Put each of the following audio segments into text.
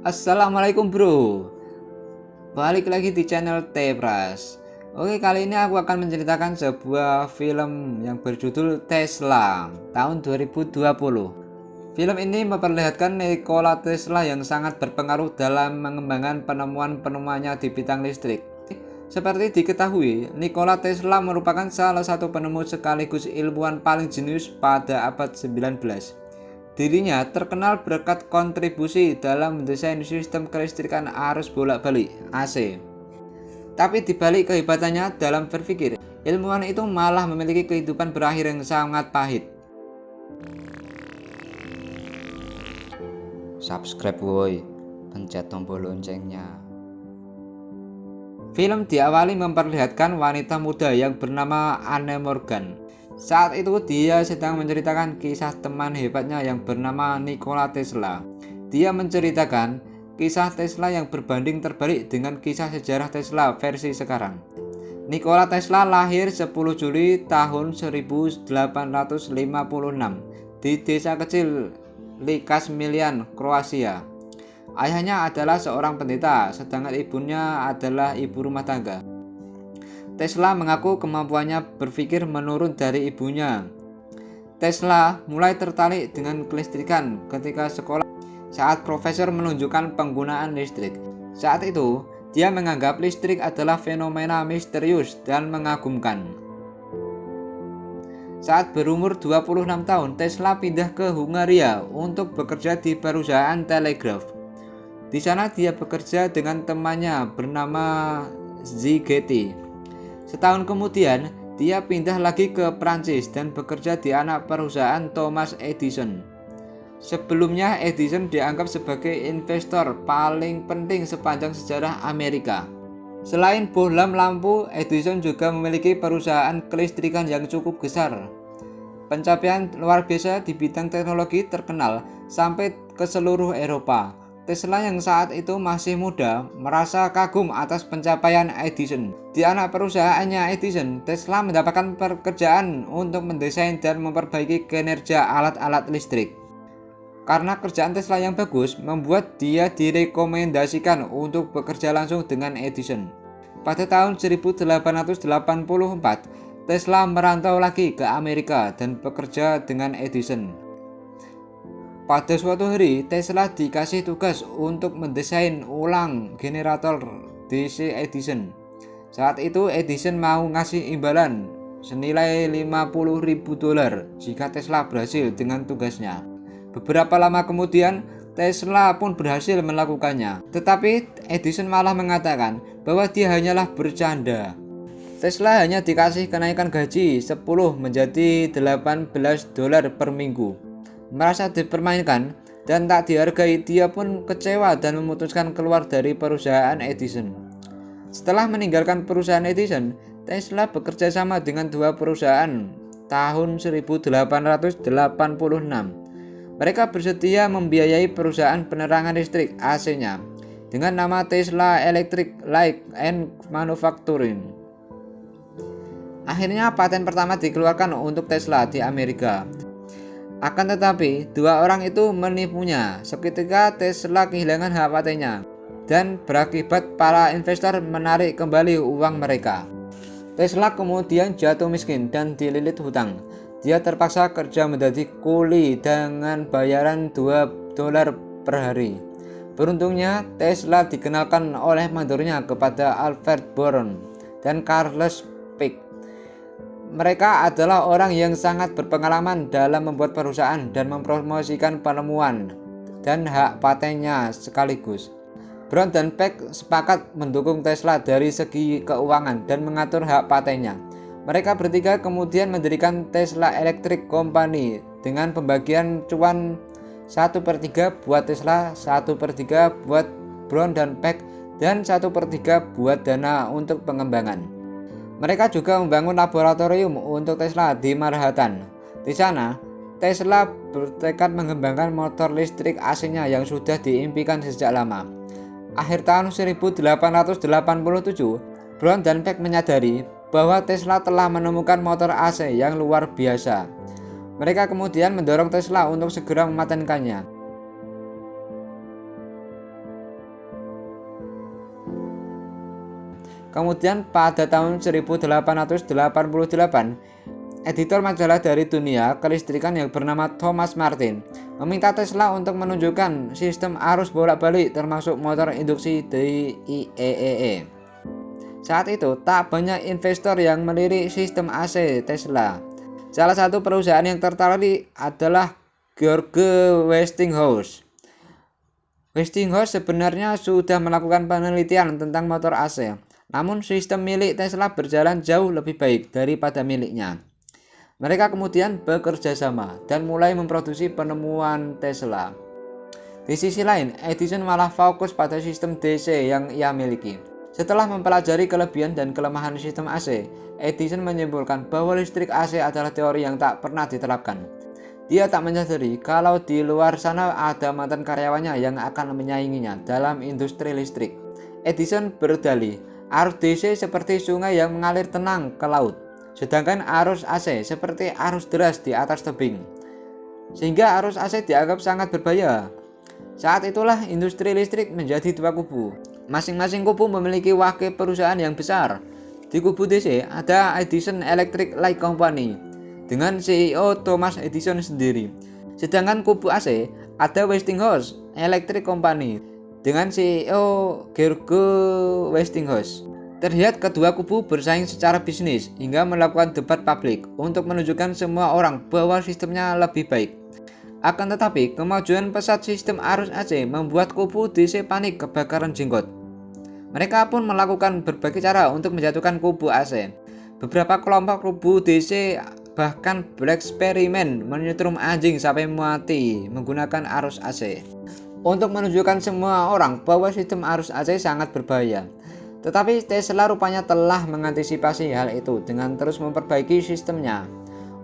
Assalamualaikum bro, balik lagi di channel Tepras. Oke, kali ini aku akan menceritakan sebuah film yang berjudul Tesla tahun 2020. Film ini memperlihatkan Nikola Tesla yang sangat berpengaruh dalam mengembangkan penemuan-penemuannya di bidang listrik. Seperti diketahui, Nikola Tesla merupakan salah satu penemu sekaligus ilmuwan paling jenius pada abad 19. Dirinya terkenal berkat kontribusi dalam mendesain sistem kelistrikan arus bolak-balik (AC). Tapi dibalik kehebatannya dalam berpikir, ilmuwan itu malah memiliki kehidupan berakhir yang sangat pahit. Subscribe woi, pencet tombol loncengnya. Film diawali memperlihatkan wanita muda yang bernama Anne Morgan. Saat itu dia sedang menceritakan kisah teman hebatnya yang bernama Nikola Tesla. Dia menceritakan kisah Tesla yang berbanding terbalik dengan kisah sejarah Tesla versi sekarang. Nikola Tesla lahir 10 Juli tahun 1856 di desa kecil Likas Milian, Kroasia. Ayahnya adalah seorang pendeta, sedangkan ibunya adalah ibu rumah tangga. Tesla mengaku kemampuannya berpikir menurun dari ibunya. Tesla mulai tertarik dengan kelistrikan ketika sekolah saat profesor menunjukkan penggunaan listrik. Saat itu, dia menganggap listrik adalah fenomena misterius dan mengagumkan. Saat berumur 26 tahun, Tesla pindah ke Hungaria untuk bekerja di perusahaan telegraf. Di sana dia bekerja dengan temannya bernama Zigeti. Setahun kemudian, dia pindah lagi ke Prancis dan bekerja di anak perusahaan Thomas Edison. Sebelumnya, Edison dianggap sebagai investor paling penting sepanjang sejarah Amerika. Selain bohlam lampu, Edison juga memiliki perusahaan kelistrikan yang cukup besar. Pencapaian luar biasa di bidang teknologi terkenal sampai ke seluruh Eropa. Tesla yang saat itu masih muda merasa kagum atas pencapaian Edison. Di anak perusahaannya Edison, Tesla mendapatkan pekerjaan untuk mendesain dan memperbaiki kinerja alat-alat listrik. Karena kerjaan Tesla yang bagus, membuat dia direkomendasikan untuk bekerja langsung dengan Edison. Pada tahun 1884, Tesla merantau lagi ke Amerika dan bekerja dengan Edison. Pada suatu hari, Tesla dikasih tugas untuk mendesain ulang generator DC Edison. Saat itu Edison mau ngasih imbalan senilai $50.000 jika Tesla berhasil dengan tugasnya. Beberapa lama kemudian, Tesla pun berhasil melakukannya. Tetapi Edison malah mengatakan bahwa dia hanyalah bercanda. Tesla hanya dikasih kenaikan gaji 10 menjadi $18 per minggu. Merasa dipermainkan dan tak dihargai, dia pun kecewa dan memutuskan keluar dari perusahaan Edison. Setelah meninggalkan perusahaan Edison, Tesla bekerja sama dengan dua perusahaan tahun 1886. Mereka bersedia membiayai perusahaan penerangan listrik AC-nya dengan nama Tesla Electric Light and Manufacturing. Akhirnya paten pertama dikeluarkan untuk Tesla di Amerika. Akan tetapi, dua orang itu menipunya. Seketika Tesla kehilangan hak patennya dan berakibat para investor menarik kembali uang mereka. Tesla kemudian jatuh miskin dan dililit hutang. Dia terpaksa kerja menjadi kuli dengan bayaran $2 per hari. Beruntungnya, Tesla dikenalkan oleh mandornya kepada Albert Boron dan Carlos Pick. Mereka adalah orang yang sangat berpengalaman dalam membuat perusahaan dan mempromosikan penemuan dan hak patennya sekaligus. Brown dan Peck sepakat mendukung Tesla dari segi keuangan dan mengatur hak patennya. Mereka bertiga kemudian mendirikan Tesla Electric Company dengan pembagian cuan 1/3 buat Tesla, 1/3 buat Brown dan Peck, dan 1/3 buat dana untuk pengembangan. Mereka juga membangun laboratorium untuk Tesla di Manhattan. Di sana, Tesla bertekad mengembangkan motor listrik AC-nya yang sudah diimpikan sejak lama. Akhir tahun 1887, Brown dan Peck menyadari bahwa Tesla telah menemukan motor AC yang luar biasa. Mereka kemudian mendorong Tesla untuk segera mematenkannya. Kemudian pada tahun 1888, editor majalah dari dunia kelistrikan yang bernama Thomas Martin meminta Tesla untuk menunjukkan sistem arus bolak-balik termasuk motor induksi di IEEE. Saat itu tak banyak investor yang melirik sistem AC Tesla. Salah satu perusahaan yang tertarik adalah George Westinghouse. Westinghouse sebenarnya sudah melakukan penelitian tentang motor AC, namun sistem milik Tesla berjalan jauh lebih baik daripada miliknya. Mereka kemudian bekerja sama dan mulai memproduksi penemuan Tesla. Di sisi lain, Edison malah fokus pada sistem DC yang ia miliki. Setelah mempelajari kelebihan dan kelemahan sistem AC, Edison menyimpulkan bahwa listrik AC adalah teori yang tak pernah diterapkan. Dia tak menyadari kalau di luar sana ada mantan karyawannya yang akan menyainginya dalam industri listrik. Edison berdalih, arus DC seperti sungai yang mengalir tenang ke laut, sedangkan arus AC seperti arus deras di atas tebing. Sehingga arus AC dianggap sangat berbahaya. Saat itulah industri listrik menjadi dua kubu. Masing-masing kubu memiliki wakil perusahaan yang besar. Di kubu DC ada Edison Electric Light Company dengan CEO Thomas Edison sendiri. Sedangkan kubu AC ada Westinghouse Electric Company dengan CEO George Westinghouse. Terlihat kedua kubu bersaing secara bisnis hingga melakukan debat publik untuk menunjukkan semua orang bahwa sistemnya lebih baik. Akan tetapi, kemajuan pesat sistem arus AC membuat kubu DC panik kebakaran jenggot. Mereka pun melakukan berbagai cara untuk menjatuhkan kubu AC. Beberapa kelompok kubu DC bahkan bereksperimen menyetrum anjing sampai mati menggunakan arus AC untuk menunjukkan semua orang bahwa sistem arus AC sangat berbahaya. Tetapi Tesla rupanya telah mengantisipasi hal itu dengan terus memperbaiki sistemnya.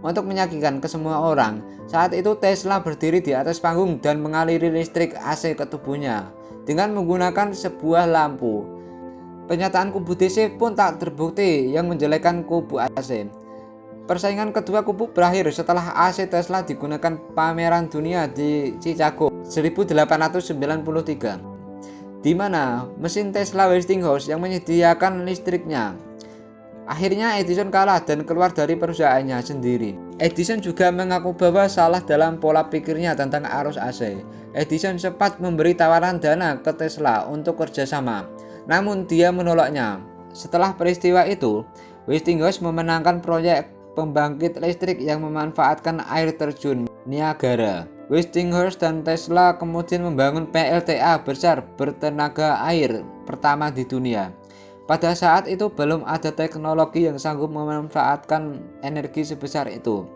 Untuk meyakinkan ke semua orang, saat itu Tesla berdiri di atas panggung dan mengaliri listrik AC ke tubuhnya dengan menggunakan sebuah lampu. Pernyataan kubu DC pun tak terbukti yang menjelekkan kubu AC. Persaingan kedua kubu berakhir setelah AC Tesla digunakan pameran dunia di Chicago 1893, di mana mesin Tesla Westinghouse yang menyediakan listriknya. Akhirnya Edison kalah dan keluar dari perusahaannya sendiri. Edison juga mengaku bahwa salah dalam pola pikirnya tentang arus AC. Edison sempat memberi tawaran dana ke Tesla untuk kerjasama, namun dia menolaknya. Setelah peristiwa itu, Westinghouse memenangkan proyek pembangkit listrik yang memanfaatkan air terjun Niagara. Westinghouse dan Tesla kemudian membangun PLTA besar bertenaga air pertama di dunia. Pada saat itu belum ada teknologi yang sanggup memanfaatkan energi sebesar itu.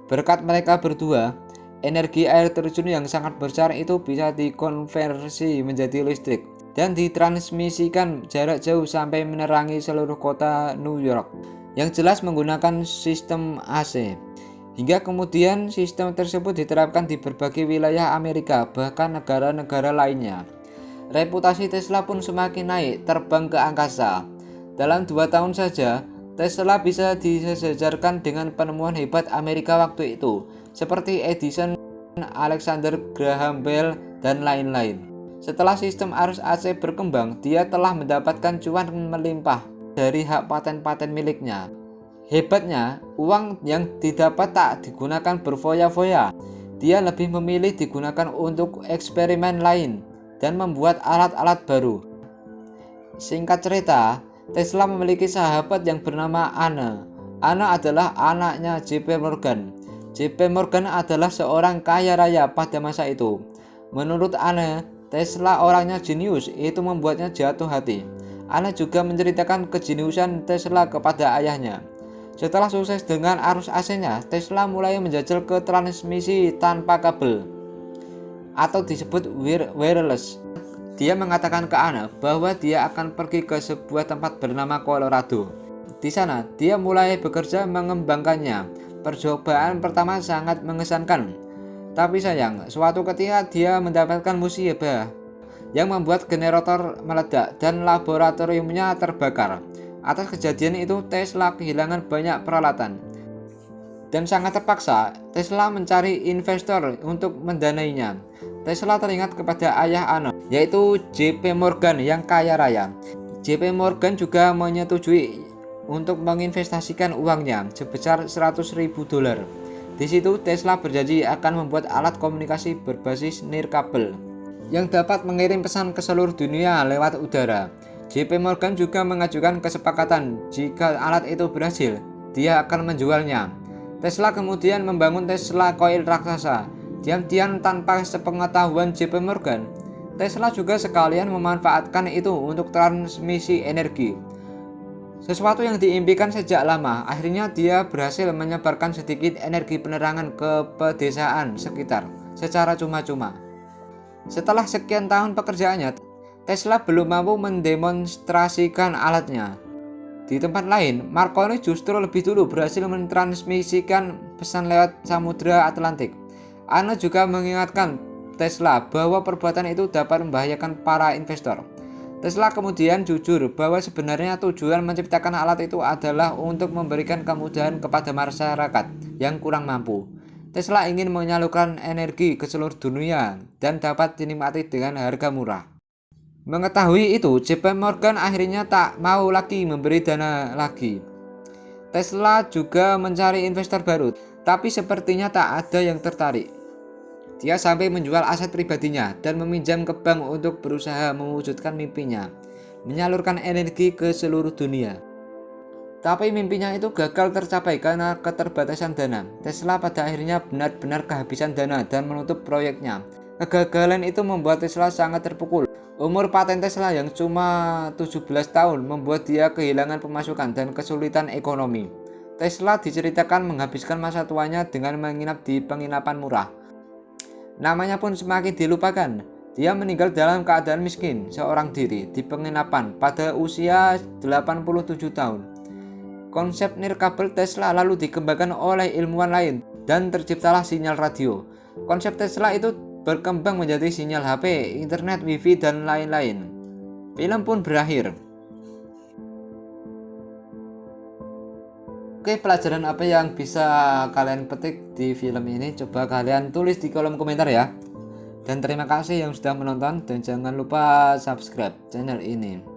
Berkat mereka berdua, energi air terjun yang sangat besar itu bisa dikonversi menjadi listrik dan ditransmisikan jarak jauh sampai menerangi seluruh kota New York, yang jelas menggunakan sistem AC. Hingga kemudian sistem tersebut diterapkan di berbagai wilayah Amerika, bahkan negara-negara lainnya. Reputasi Tesla pun semakin naik, terbang ke angkasa. Dalam 2 tahun saja, Tesla bisa disejajarkan dengan penemuan hebat Amerika waktu itu, seperti Edison, Alexander Graham Bell, dan lain-lain. Setelah sistem arus AC berkembang, dia telah mendapatkan cuan melimpah dari hak paten-paten miliknya. Hebatnya, uang yang didapat tak digunakan berfoya-foya. Dia lebih memilih digunakan untuk eksperimen lain dan membuat alat-alat baru. Singkat cerita, Tesla memiliki sahabat yang bernama Anne. Anne adalah anaknya J.P. Morgan. J.P. Morgan adalah seorang kaya raya pada masa itu. Menurut Anne, Tesla orangnya jenius, itu membuatnya jatuh hati. Anne juga menceritakan kejeniusan Tesla kepada ayahnya. Setelah sukses dengan arus AC-nya, Tesla mulai menjajal ke transmisi tanpa kabel atau disebut wireless. Dia mengatakan ke Anne bahwa dia akan pergi ke sebuah tempat bernama Colorado. Di sana, dia mulai bekerja mengembangkannya. Percobaan pertama sangat mengesankan. Tapi sayang, suatu ketika dia mendapatkan musibah yang membuat generator meledak dan laboratoriumnya terbakar. Atas kejadian itu, Tesla kehilangan banyak peralatan. Dan sangat terpaksa, Tesla mencari investor untuk mendanainya. Tesla teringat kepada ayah Anne, yaitu J.P. Morgan yang kaya raya. JP Morgan juga menyetujui untuk menginvestasikan uangnya sebesar 100.000 dolar. Di situ Tesla berjanji akan membuat alat komunikasi berbasis nirkabel yang dapat mengirim pesan ke seluruh dunia lewat udara. JP Morgan juga mengajukan kesepakatan jika alat itu berhasil, dia akan menjualnya. Tesla kemudian membangun Tesla Coil raksasa, diam-diam tanpa sepengetahuan JP Morgan. Tesla juga sekalian memanfaatkan itu untuk transmisi energi. Sesuatu yang diimpikan sejak lama, akhirnya dia berhasil menyebarkan sedikit energi penerangan ke pedesaan sekitar secara cuma-cuma. Setelah sekian tahun pekerjaannya, Tesla belum mampu mendemonstrasikan alatnya. Di tempat lain, Marconi justru lebih dulu berhasil mentransmisikan pesan lewat Samudra Atlantik. Arnold juga mengingatkan Tesla bahwa perbuatan itu dapat membahayakan para investor. Tesla kemudian jujur bahwa sebenarnya tujuan menciptakan alat itu adalah untuk memberikan kemudahan kepada masyarakat yang kurang mampu. Tesla ingin menyalurkan energi ke seluruh dunia dan dapat dinikmati dengan harga murah. Mengetahui itu, JP Morgan akhirnya tak mau lagi memberi dana lagi. Tesla juga mencari investor baru, tapi sepertinya tak ada yang tertarik. Dia sampai menjual aset pribadinya dan meminjam ke bank untuk berusaha mewujudkan mimpinya, menyalurkan energi ke seluruh dunia. Tapi mimpinya itu gagal tercapai karena keterbatasan dana. Tesla pada akhirnya benar-benar kehabisan dana dan menutup proyeknya. Kegagalan itu membuat Tesla sangat terpukul. Umur paten Tesla yang cuma 17 tahun membuat dia kehilangan pemasukan dan kesulitan ekonomi. Tesla diceritakan menghabiskan masa tuanya dengan menginap di penginapan murah. Namanya pun semakin dilupakan. Dia meninggal dalam keadaan miskin seorang diri di penginapan pada usia 87 tahun. Konsep nirkabel Tesla lalu dikembangkan oleh ilmuwan lain dan terciptalah sinyal radio. Konsep Tesla itu berkembang menjadi sinyal HP, internet, wifi, dan lain-lain. Film pun berakhir. Oke, pelajaran apa yang bisa kalian petik di film ini? Coba kalian tulis di kolom komentar ya. Dan terima kasih yang sudah menonton dan jangan lupa subscribe channel ini.